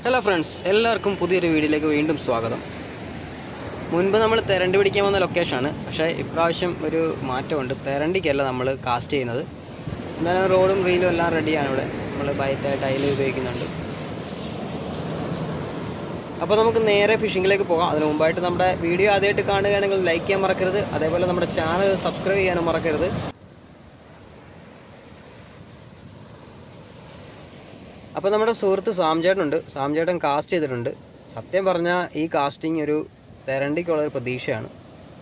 Hello friends, എല്ലാവർക്കും പുതിയൊരു വീഡിയോയിലേക്ക് വീണ്ടും സ്വാഗതം. മുൻപ് നമ്മൾ തെരണ്ടി പിടിക്കാൻ വന്ന ലൊക്കേഷനാണ്. പക്ഷേ ഇപ്രാവശ്യം ഒരു മാറ്റമുണ്ട്. തെരണ്ടിക്കല്ല നമ്മൾ കാസ്റ്റ് ചെയ്യുന്നത്. എന്തായാലും റോഡും റീലും എല്ലാം റെഡിയാണ്. ഇവിടെ നമ്മൾ ബൈറ്റായിട്ട് അതിൽ ഉപയോഗിക്കുന്നുണ്ട്. അപ്പോൾ നമുക്ക് നേരെ ഫിഷിങ്ങിലേക്ക് പോകാം. അതിന് മുമ്പായിട്ട് നമ്മുടെ വീഡിയോ ആദ്യമായിട്ട് കാണുകയാണെങ്കിൽ ലൈക്ക് ചെയ്യാൻ മറക്കരുത്. അതേപോലെ നമ്മുടെ ചാനൽ സബ്സ്ക്രൈബ് ചെയ്യാനും മറക്കരുത്. അപ്പോൾ നമ്മുടെ സുഹൃത്ത് സാംചേട്ടനുണ്ട്. സാംചേട്ടൻ കാസ്റ്റ് ചെയ്തിട്ടുണ്ട്. സത്യം പറഞ്ഞാൽ ഈ കാസ്റ്റിംഗ് ഒരു തെരണ്ടിക്കുള്ളൊരു പ്രതീക്ഷയാണ്.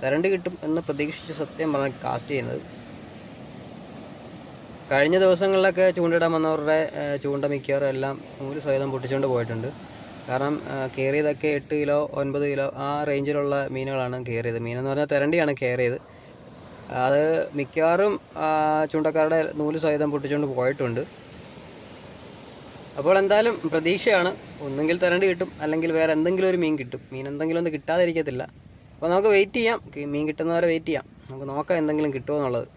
തെരണ്ടി കിട്ടും എന്ന് പ്രതീക്ഷിച്ച് സത്യം പറഞ്ഞാൽ കാസ്റ്റ് ചെയ്യുന്നത്. കഴിഞ്ഞ ദിവസങ്ങളിലൊക്കെ ചൂണ്ടിടാൻ വന്നവരുടെ ചൂണ്ട മിക്കവാറും എല്ലാം 100 സഹിതം പൊട്ടിച്ചുകൊണ്ട് പോയിട്ടുണ്ട്. കാരണം കയറിയതൊക്കെ 8 കിലോ 9 കിലോ ആ റേഞ്ചിലുള്ള മീനുകളാണ് കയറിയത്. മീനെന്ന് പറഞ്ഞാൽ തെരണ്ടിയാണ് കയറിയത്. അത് മിക്കവാറും ചൂണ്ടക്കാരുടെ 100 സഹിതം പൊട്ടിച്ചുകൊണ്ട് പോയിട്ടുണ്ട്. അപ്പോൾ എന്തായാലും പ്രതീക്ഷയാണ്. ഒന്നെങ്കിൽ തെരണ്ടി കിട്ടും, അല്ലെങ്കിൽ വേറെ എന്തെങ്കിലും ഒരു മീൻ കിട്ടും. മീൻ എന്തെങ്കിലും ഒന്ന് കിട്ടാതിരിക്കത്തില്ല. അപ്പോൾ നമുക്ക് വെയിറ്റ് ചെയ്യാം. മീൻ കിട്ടുന്നവരെ വെയിറ്റ് ചെയ്യാം. നമുക്ക് നോക്കാം എന്തെങ്കിലും കിട്ടുമോ എന്നുള്ളത്.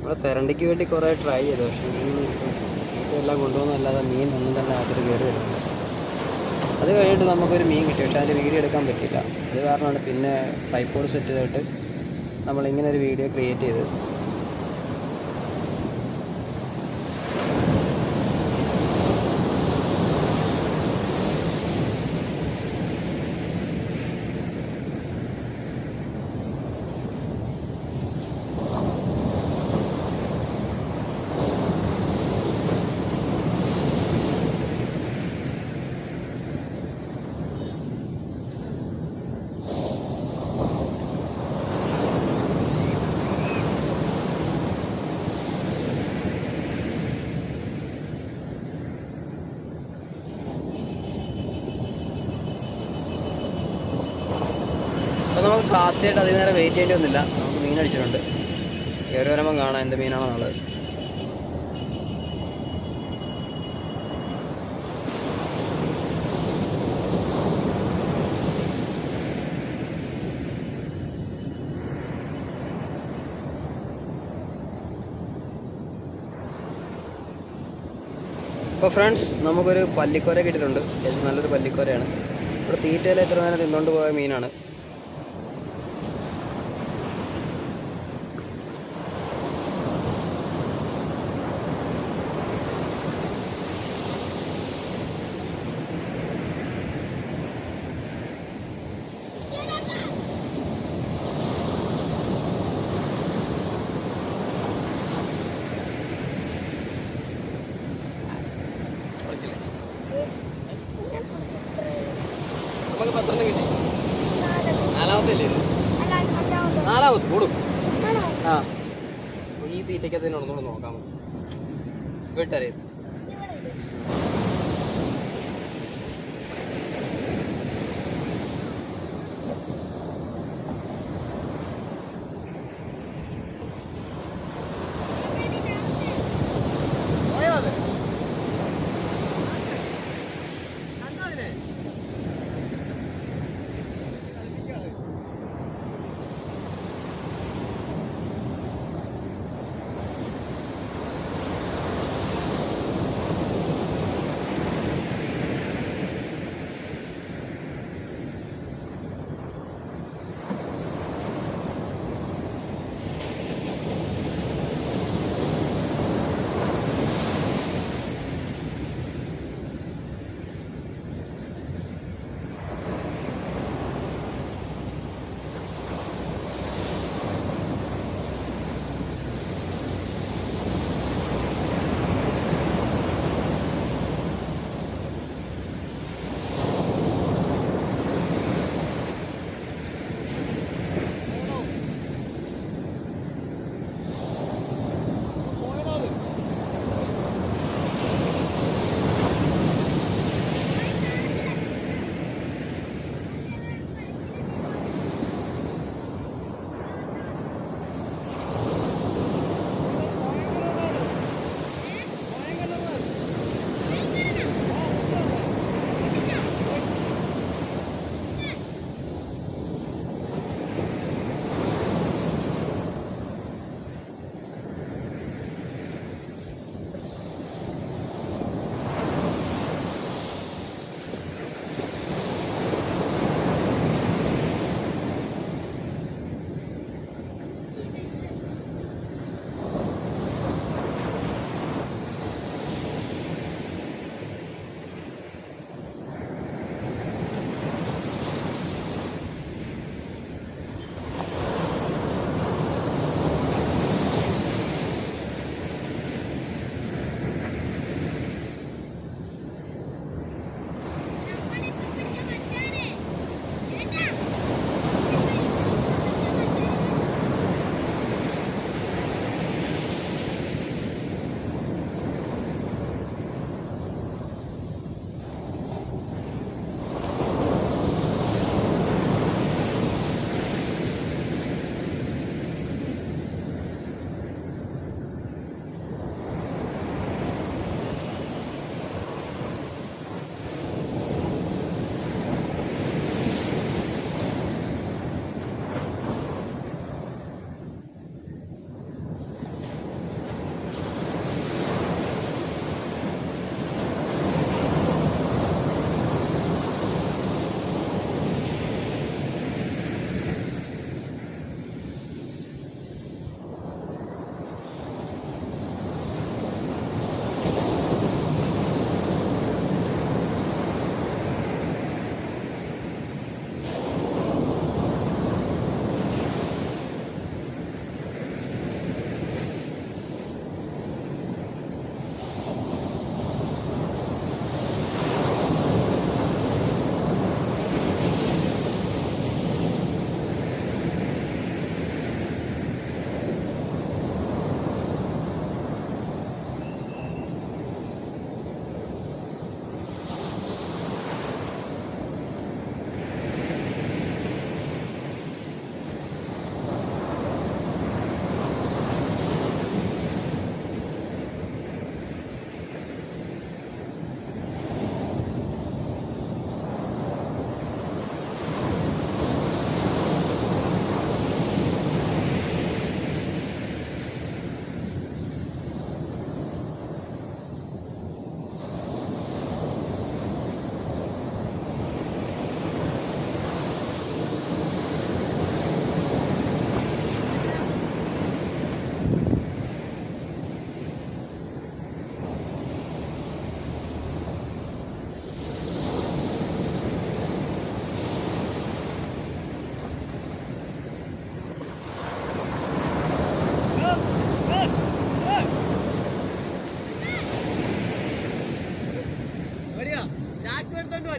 നമ്മൾ തെരണ്ടിക്ക് വേണ്ടി കുറേ ട്രൈ ചെയ്തു. പക്ഷേ മീൻ എല്ലാം കൊണ്ടുപോകുന്നതല്ലാതെ മീൻ ഒന്നും തന്നെ അകത്ത് കയറി വരുന്നുണ്ട്. അത് കഴിഞ്ഞിട്ട് നമുക്കൊരു മീൻ കിട്ടി. പക്ഷേ അതിൻ്റെ വീഡിയോ എടുക്കാൻ പറ്റില്ല. അത് കാരണമാണ് പിന്നെ ട്രൈപോഡ് സെറ്റ് ചെയ്തിട്ട് നമ്മളിങ്ങനെ ഒരു വീഡിയോ ക്രിയേറ്റ് ചെയ്തത്. അപ്പോൾ നമുക്ക് കാസ്റ്റ് ആയിട്ട് അധികം നേരം വെയിറ്റ് ചെയ്യേണ്ടി വന്നില്ല. നമുക്ക് മീൻ അടിച്ചിട്ടുണ്ട്. കയറി വരുമ്പം കാണാം എന്ത് മീനാണെന്നുള്ളത്. അപ്പോൾ ഫ്രണ്ട്സ്, നമുക്കൊരു പല്ലിക്കോര കിട്ടിയിട്ടുണ്ട്. അത്യാവശ്യം നല്ലൊരു പല്ലിക്കോരയാണ്. ഇവിടെ തീറ്റയിൽ എത്ര നേരം തിന്നുകൊണ്ട് പോയ മീനാണ്. നമുക്ക് 10 കിട്ടി. 4-ാമത്തല്ലേ ഇത്? 4-ാമത് കൂടും. ആ, ഈ തീറ്റയ്ക്ക് അതിന് ഒന്നുകൂടെ നോക്കാം. വിട്ടറിയത്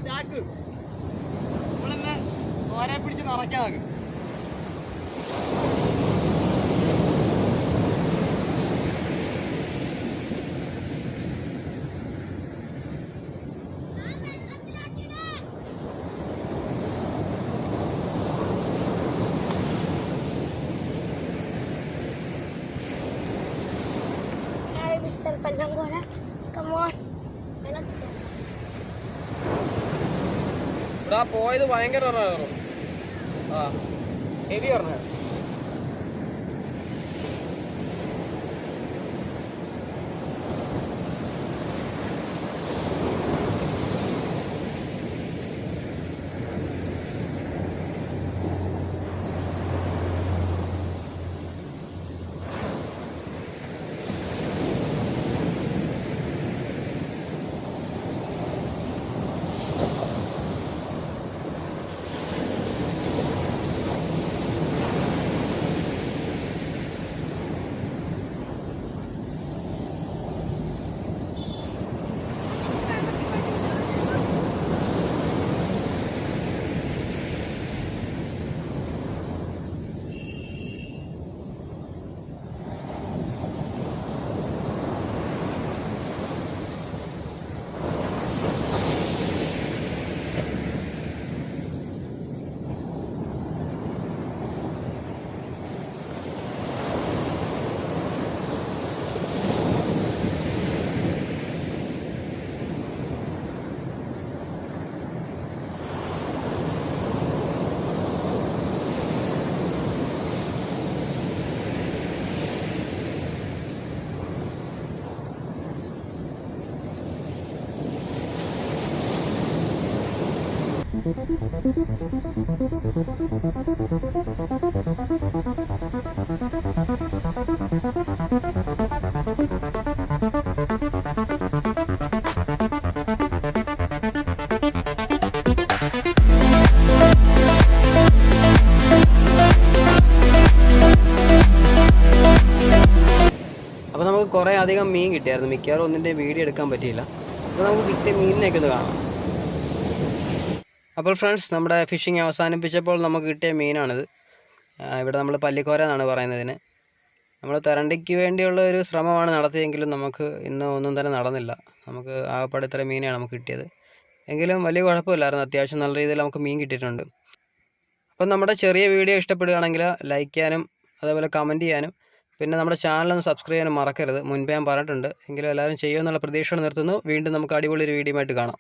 ചാക്ക് നമ്മളിന്ന് ഓരെ പിടിച്ച് നിറയ്ക്കാൻ നോക്കും. Mr. Palangora, come on. ഇവിടെ പോയത് ഭയങ്കര ഹെവി പറഞ്ഞ അപ്പോൾ നമുക്ക് കുറേ അധികം മീൻ കിട്ടിയായിരുന്നു. മിക്കവാറും ഒന്നിൻ്റെ വീഡിയോ എടുക്കാൻ പറ്റിയില്ല. അപ്പോൾ നമുക്ക് കിട്ടിയ മീനിനെയൊക്കെ ഒന്ന് കാണാം. അപ്പോൾ ഫ്രണ്ട്സ്, നമ്മുടെ ഫിഷിംഗ് അവസാനിപ്പിച്ചപ്പോൾ നമുക്ക് കിട്ടിയ മീനാണിത്. ഇവിടെ നമ്മൾ പല്ലിക്കോര എന്നാണ് പറയുന്നതിന്. നമ്മൾ തെരണ്ടിക്ക് വേണ്ടിയുള്ള ഒരു ശ്രമമാണ് നടത്തിയെങ്കിലും നമുക്ക് ഇന്ന് ഒന്നും തന്നെ നടന്നില്ല. നമുക്ക് ആകപ്പാടെ ഇത്ര മീനാണ് നമുക്ക് കിട്ടിയത്. എങ്കിലും വലിയ കുഴപ്പമില്ലായിരുന്നു. അത്യാവശ്യം നല്ല രീതിയിൽ നമുക്ക് മീൻ കിട്ടിയിട്ടുണ്ട്. അപ്പം നമ്മുടെ ചെറിയ വീഡിയോ ഇഷ്ടപ്പെടുകയാണെങ്കിൽ ലൈക്ക് ചെയ്യാനും അതേപോലെ കമൻറ്റ് ചെയ്യാനും പിന്നെ നമ്മുടെ ചാനലൊന്ന് സബ്സ്ക്രൈബ് ചെയ്യാനും മറക്കരുത്. മുൻപേ ഞാൻ പറഞ്ഞിട്ടുണ്ട്. എങ്കിലും എല്ലാവരും ചെയ്യുമെന്നുള്ള പ്രതീക്ഷയോടെ നിർത്തുന്നു. വീണ്ടും നമുക്ക് അടിപൊളി ഒരു വീഡിയോ ആയിട്ട് കാണാം.